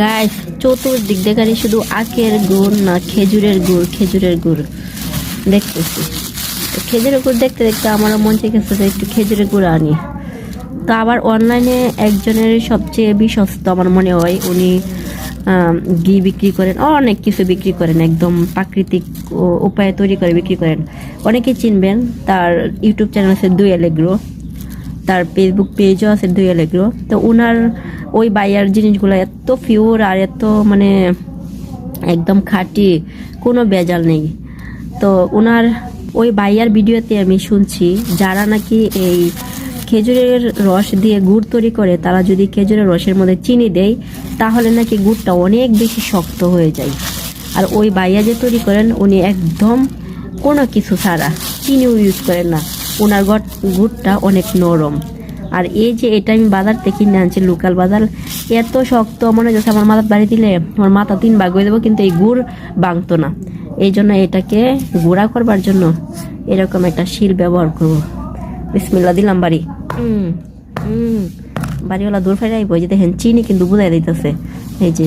Guys চতুর্দিক দেখানি শুধু আখের গুড় না খেজুরের গুড় দেখতেছি। খেজুরের গুড় দেখতে দেখতে আমারও মন চেয়েছে যে একটু খেজুরের গুড় আনি। তো আবার অনলাইনে একজনের সবচেয়ে বিশ্বস্ত আমার মনে হয়, উনি ঘি বিক্রি করেন, অনেক কিছু বিক্রি করেন, একদম প্রাকৃতিক উপায়ে তৈরি করে বিক্রি করেন। অনেকে চিনবেন, তার ইউটিউব চ্যানেল আছে দুয়েল এগ্রো, তার ফেসবুক পেজও আছে দুয়েল এগ্রো। তো ওনার ওই বাইয়ার জিনিসগুলো এত পিওর আর এত মানে একদম খাঁটি, কোনো ভেজাল নেই। তো ওনার ওই বাইয়ার ভিডিওতে আমি শুনছি যারা নাকি এই খেজুরের রস দিয়ে গুড় তৈরি করে, তারা যদি খেজুরের রসের মধ্যে চিনি দেয় তাহলে নাকি গুড়টা অনেক বেশি শক্ত হয়ে যায়। আর ওই বাইয়া যে তৈরি করেন উনি একদম কোনো কিছু ছাড়া, চিনিও ইউজ করেন না, ওনার গুড়টা অনেক নরম। আর এই যে এটা আমি বাজার থেকে কিনে আনছি, লোকাল বাজার, এত শক্ত মনে হচ্ছে আমার মাথার বাড়ি দিলে আমার মাথা 3 ভাগ হয়ে দেবো, কিন্তু এই গুড় ভাঙতো না। এই জন্য এটাকে গুঁড়া করবার জন্য এরকম একটা শিল ব্যবহার করবো। বিসমিল্লাহ দিলাম বাড়ি। বাড়িওয়ালা দূর ফেরাই বই যে দেখেন চিনি কিন্তু বুঝাই দিতেছে, এই যে